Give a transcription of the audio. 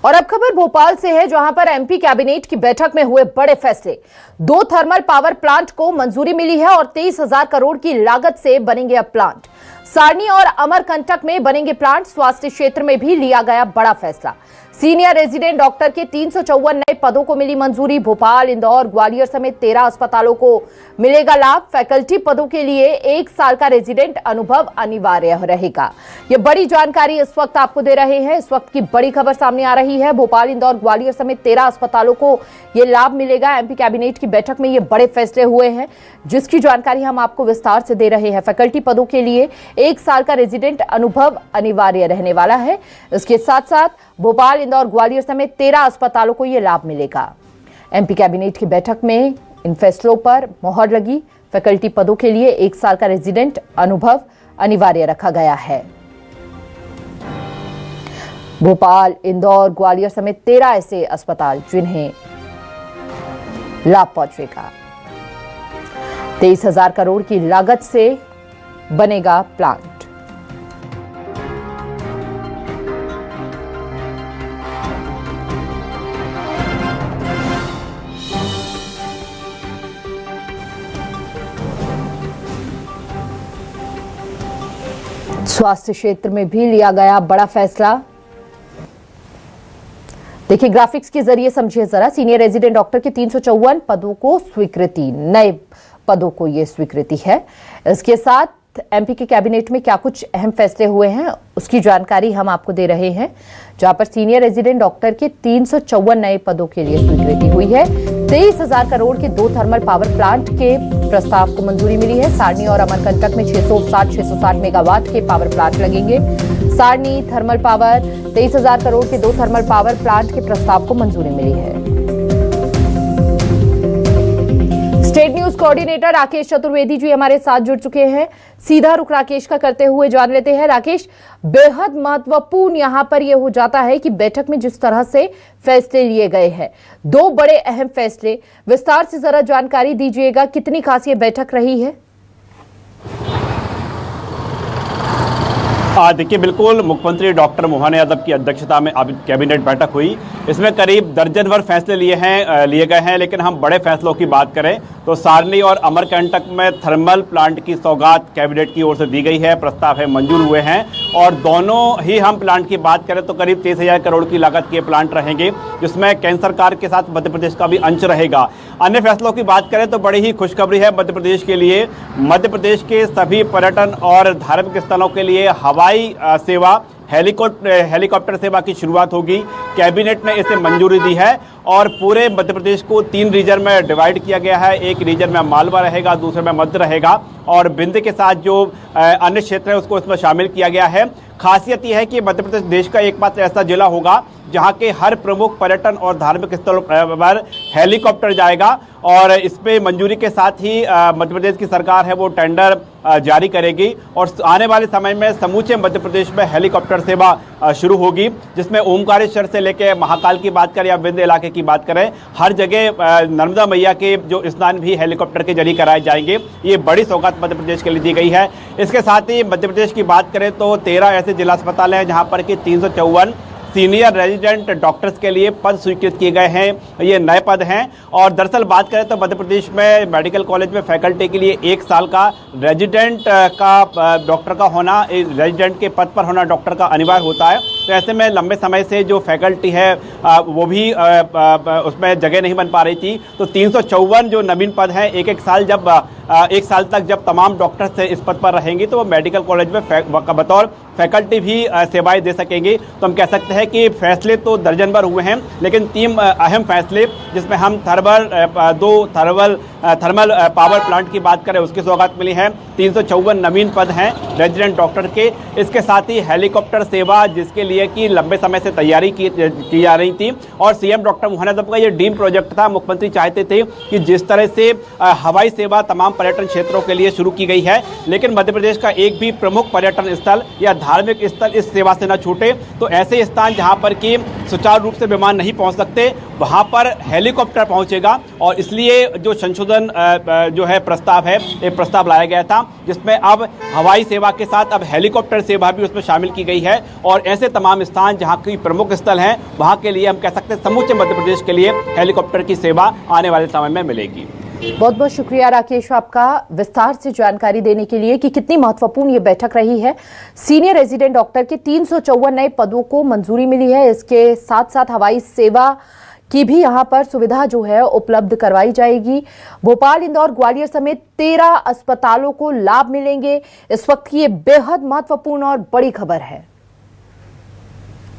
और अब खबर भोपाल से है, जहां पर एमपी कैबिनेट की बैठक में हुए बड़े फैसले। 2 थर्मल पावर प्लांट को मंजूरी मिली है और 23,000 करोड़ की लागत से बनेंगे अब प्लांट। सारनी और अमरकंटक में बनेंगे प्लांट। स्वास्थ्य क्षेत्र में भी लिया गया बड़ा फैसला। सीनियर रेजिडेंट डॉक्टर के 354 नए पदों को मिली मंजूरी। भोपाल, इंदौर, ग्वालियर समेत 13 अस्पतालों को मिलेगा लाभ। फैकल्टी पदों के लिए 1 साल का रेजिडेंट अनुभव अनिवार्य रहेगा। ये बड़ी जानकारी इस वक्त आपको दे रहे हैं। इस वक्त की बड़ी खबर सामने आ रही है। भोपाल, इंदौर, ग्वालियर समेत 13 अस्पतालों को ये लाभ मिलेगा। एमपी कैबिनेट की बैठक में ये बड़े फैसले हुए हैं, जिसकी जानकारी हम आपको विस्तार से दे रहे हैं। फैकल्टी पदों के लिए 1 साल का रेजिडेंट अनुभव अनिवार्य रहने वाला है। इसके साथ साथ भोपाल, इंदौर, ग्वालियर समेत 13 अस्पतालों को यह लाभ मिलेगा। एमपी कैबिनेट की बैठक में इन फैसलों पर मोहर लगी। फैकल्टी पदों के लिए 1 साल का रेजिडेंट अनुभव अनिवार्य रखा गया है। भोपाल, इंदौर, ग्वालियर समेत 13 ऐसे अस्पताल जिन्हें लाभ पहुंचेगा। 23,000 करोड़ की लागत से बनेगा प्लांट। स्वास्थ्य क्षेत्र में भी लिया गया बड़ा फैसला। देखिए, ग्राफिक्स के जरिए समझिए जरा। सीनियर रेजिडेंट डॉक्टर के 354 पदों को स्वीकृति, नए पदों को यह स्वीकृति है। इसके साथ एमपी के कैबिनेट में क्या कुछ अहम फैसले हुए हैं, उसकी जानकारी हम आपको दे रहे हैं। जहां पर सीनियर रेजिडेंट डॉक्टर के 354 नए पदों के लिए स्वीकृति हुई है। 23,000 करोड़ के 2 थर्मल पावर प्लांट के प्रस्ताव को मंजूरी मिली है। सारनी और अमरकंटक में 660 मेगावाट के पावर प्लांट लगेंगे। सारनी थर्मल पावर 23,000 करोड़ के 2 थर्मल पावर प्लांट के प्रस्ताव को मंजूरी मिली है। State news coordinator Rakesh Chaturvedi ji हमारे साथ जुड़ चुके हैं। सीधा रुख राकेश का करते हुए जान लेते हैं। राकेश, बेहद महत्वपूर्ण यहां पर यह हो जाता है कि बैठक में जिस तरह से फैसले लिए गए हैं, 2 बड़े अहम फैसले, विस्तार से जरा जानकारी दीजिएगा। कितनी खास ये बैठक रही है? देखिए, बिल्कुल मुख्यमंत्री डॉक्टर मोहन यादव की अध्यक्षता में अब कैबिनेट बैठक हुई। इसमें करीब दर्जन भर फैसले लिए गए हैं। लेकिन हम बड़े फैसलों की बात करें तो सारनी और अमरकंटक में थर्मल प्लांट की सौगात कैबिनेट की ओर से दी गई है। प्रस्ताव है मंजूर हुए हैं। और दोनों ही हम प्लांट की बात करें तो करीब 23,000 करोड़ की लागत के प्लांट रहेंगे, जिसमें केंद्र सरकार के साथ मध्य प्रदेश का भी अंश रहेगा। अन्य फैसलों की बात करें तो बड़ी ही खुशखबरी है मध्य प्रदेश के लिए। मध्य प्रदेश के सभी पर्यटन और धार्मिक स्थलों के लिए हवाई सेवा, हेलीकॉप्टर सेवा की शुरुआत होगी। कैबिनेट ने इसे मंजूरी दी है और पूरे मध्य प्रदेश को 3 रीजन में डिवाइड किया गया है। एक रीजन में मालवा रहेगा, दूसरे में मध्य रहेगा और विंध्य के साथ जो अन्य क्षेत्र है उसको इसमें शामिल किया गया है। खासियत यह है कि मध्य प्रदेश देश का एकमात्र ऐसा जिला होगा जहां के हर प्रमुख पर्यटन और धार्मिक स्थलों पर हेलीकॉप्टर जाएगा। और इस पे मंजूरी के साथ ही मध्य प्रदेश की सरकार है वो टेंडर जारी करेगी और आने वाले समय में समूचे मध्य प्रदेश में हेलीकॉप्टर सेवा शुरू होगी, जिसमें ओमकारेश्वर से लेकर महाकाल की बात करें या विंध्य इलाके की बात करें, हर जगह नर्मदा मैया के जो स्नान भी हेलीकॉप्टर के जरिए कराए जाएंगे। ये बड़ी सौगात मध्य प्रदेश के लिए दी गई है। इसके साथ ही मध्य प्रदेश की बात करें तो 13 ऐसे जिला अस्पताल हैं जहाँ पर कि 354 सीनियर रेजिडेंट डॉक्टर्स के लिए पद स्वीकृत किए गए हैं। ये नए पद हैं। और दरअसल बात करें तो मध्य प्रदेश में मेडिकल कॉलेज में फैकल्टी के लिए 1 साल का रेजिडेंट का डॉक्टर का होना, रेजिडेंट के पद पर होना डॉक्टर का अनिवार्य होता है। तो ऐसे में लंबे समय से जो फैकल्टी है वो भी उसमें जगह नहीं बन पा रही थी। तो 354 जो नवीन पद हैं, एक साल तक जब तमाम डॉक्टर्स इस पद पर रहेंगे तो वो मेडिकल कॉलेज में बतौर फैकल्टी भी सेवाएं दे सकेंगे। तो हम कह सकते हैं कि फैसले तो दर्जन भर हुए हैं, लेकिन 3 अहम फैसले, जिसमें हम 2 थर्मल पावर प्लांट की बात करें उसकी सौगात मिली है। 354 नवीन पद हैं रेजिडेंट डॉक्टर के। इसके साथ ही हेलीकॉप्टर सेवा, जिसके लिए कि लंबे समय से तैयारी की जा रही थी और सीएम डॉक्टर मोहन यादव का ये ड्रीम प्रोजेक्ट था। मुख्यमंत्री चाहते थे कि जिस तरह से हवाई सेवा तमाम पर्यटन क्षेत्रों के लिए शुरू की गई है, लेकिन मध्य प्रदेश का एक भी प्रमुख पर्यटन स्थल या धार्मिक स्थल इस सेवा से न छूटे। तो ऐसे स्थान जहां पर कि सुचारू रूप से विमान नहीं पहुंच सकते, वहाँ पर हेलीकॉप्टर पहुँचेगा और इसलिए जो संशोधन जो है प्रस्ताव है, एक प्रस्ताव लाया गया था जिसमें अब हवाई सेवा के साथ अब हेलीकॉप्टर सेवा भी उसमें शामिल की गई है। और ऐसे तमाम स्थान जहाँ की प्रमुख स्थल हैं वहाँ के लिए हम कह सकते हैं समूचे मध्य प्रदेश के लिए हेलीकॉप्टर की सेवा आने वाले समय में मिलेगी। बहुत बहुत शुक्रिया राकेश आपका विस्तार से जानकारी देने के लिए कि कितनी महत्वपूर्ण ये बैठक रही है। सीनियर रेजिडेंट डॉक्टर के 354 नए पदों को मंजूरी मिली है। इसके साथ साथ हवाई सेवा की भी यहां पर सुविधा जो है उपलब्ध करवाई जाएगी। भोपाल, इंदौर, ग्वालियर समेत 13 अस्पतालों को लाभ मिलेंगे। इस वक्त की ये बेहद महत्वपूर्ण और बड़ी खबर है।